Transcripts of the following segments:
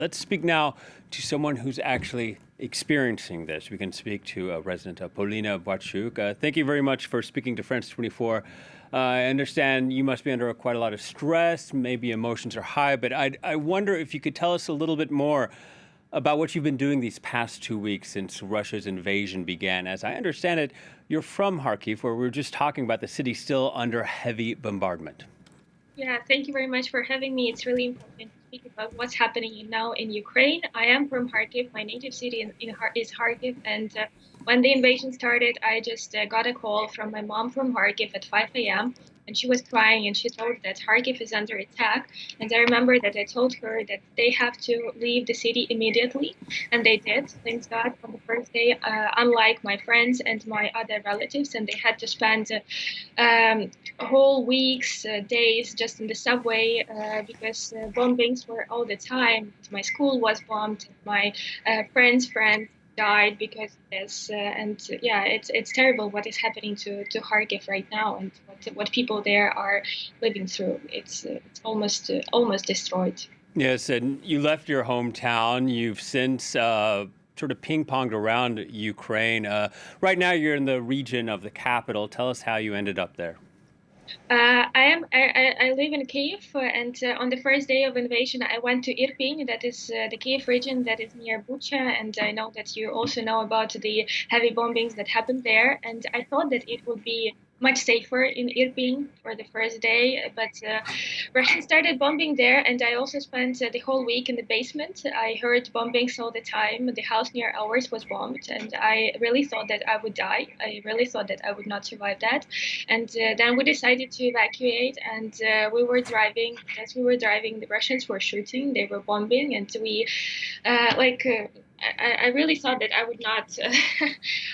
Let's speak now to someone who's actually experiencing this. We can speak to resident Polina Boichuk. Thank you very much for speaking to France 24. I understand you must be under quite a lot of stress. Maybe emotions are high, but I wonder if you could tell us a little bit more about what you've been doing these past 2 weeks since Russia's invasion began. As I understand it, you're from Kharkiv, where we were just talking about the city still under heavy bombardment. Yeah, thank you very much for having me. It's really important to speak about what's happening now in Ukraine. I am from Kharkiv. My native city is Kharkiv. And when the invasion started, I just got a call from my mom from Kharkiv at 5 a.m. And she was crying and she told that Kharkiv is under attack. And I remember that I told her that they have to leave the city immediately. And they did, thanks God, on the first day, unlike my friends and my other relatives. And they had to spend whole weeks, days just in the subway because bombings were all the time. My school was bombed. My friends died because of this. Yeah, it's terrible what is happening to Kharkiv right now and what people there are living through. It's almost destroyed. Yes, and you left your hometown. You've since sort of ping-ponged around Ukraine. Right now, you're in the region of the capital. Tell us how you ended up there. I live in Kyiv, and on the first day of invasion, I went to Irpin, that is the Kyiv region that is near Bucha, and I know that you also know about the heavy bombings that happened there. And I thought that it would be much safer in Irpin for the first day, but Russians started bombing there, and I also spent the whole week in the basement. I heard bombings all the time. The house near ours was bombed, and I really thought that I would die. I really thought that I would not survive that. And then we decided to evacuate, and we were driving. As we were driving, the Russians were shooting. They were bombing, and we, like. I really thought that I would not,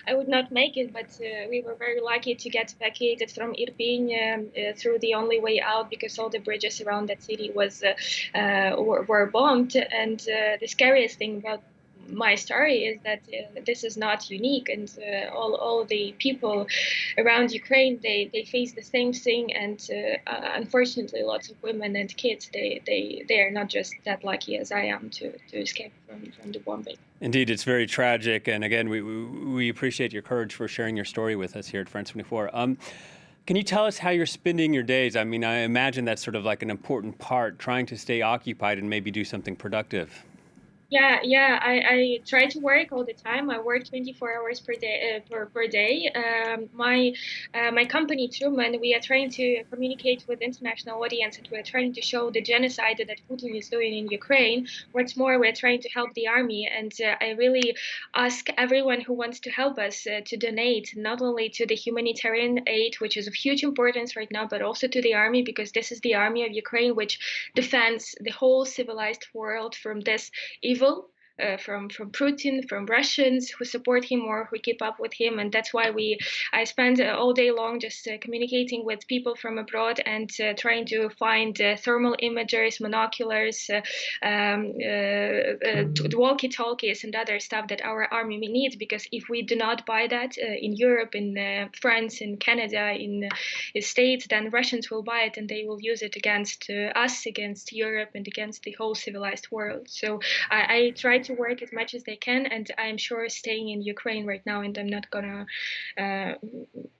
I would not make it, but we were very lucky to get evacuated from Irpin through the only way out because all the bridges around that city were bombed. And the scariest thing about my story is that this is not unique, and all the people around Ukraine they face the same thing, and unfortunately, lots of women and kids they are not just that lucky as I am to escape from the bombing. Indeed, it's very tragic. And again, we appreciate your courage for sharing your story with us here at France 24. Can you tell us how you're spending your days? I mean, I imagine that's sort of like an important part, trying to stay occupied and maybe do something productive. Yeah. I try to work all the time. I work 24 hours per day. Per day. My company Truman, we are trying to communicate with international audience, and we're trying to show the genocide that Putin is doing in Ukraine. What's more, we're trying to help the army, and I really ask everyone who wants to help us to donate not only to the humanitarian aid, which is of huge importance right now, but also to the army, because this is the army of Ukraine which defends the whole civilized world from this evil, from Putin, from Russians who support him or who keep up with him. And that's why I spend all day long just communicating with people from abroad and trying to find thermal imagers, monoculars, walkie-talkies, and other stuff that our army needs. Because if we do not buy that in Europe, in France, in Canada, in the States, then Russians will buy it and they will use it against us, against Europe, and against the whole civilized world. So I try to work as much as they can, and I'm sure staying in Ukraine right now, and I'm not gonna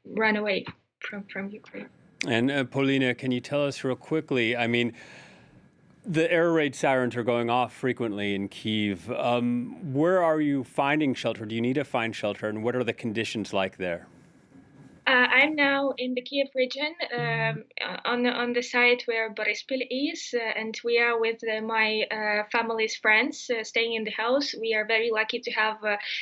run away from Ukraine. And Polina, can you tell us real quickly? I mean, the air raid sirens are going off frequently in Kyiv. Where are you finding shelter? Do you need to find shelter, and what are the conditions like there? I'm now in the Kiev region, on the site where Borispil is, and we are with my family's friends staying in the house. We are very lucky to have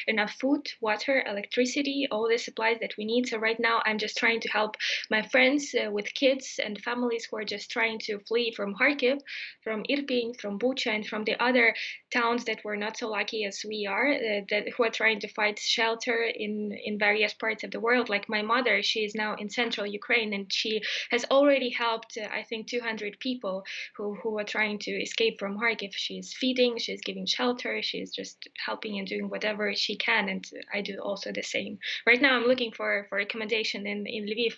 enough food, water, electricity, all the supplies that we need. So right now, I'm just trying to help my friends with kids and families who are just trying to flee from Kharkiv, from Irpin, from Bucha, and from the other towns that were not so lucky as we are, that who are trying to find shelter in various parts of the world. Like my mother, she is now in central Ukraine, and she has already helped, I think, 200 people who are trying to escape from Kharkiv. She's feeding, she's giving shelter, she's just helping and doing whatever she can, and I do also the same. Right now, I'm looking for accommodation in Lviv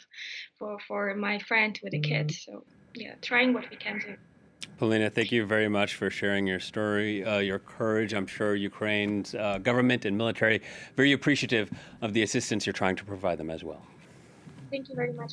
for my friend with a kid. So yeah, trying what we can do. Polina, thank you very much for sharing your story, your courage. I'm sure Ukraine's government and military very appreciative of the assistance you're trying to provide them as well. Thank you very much.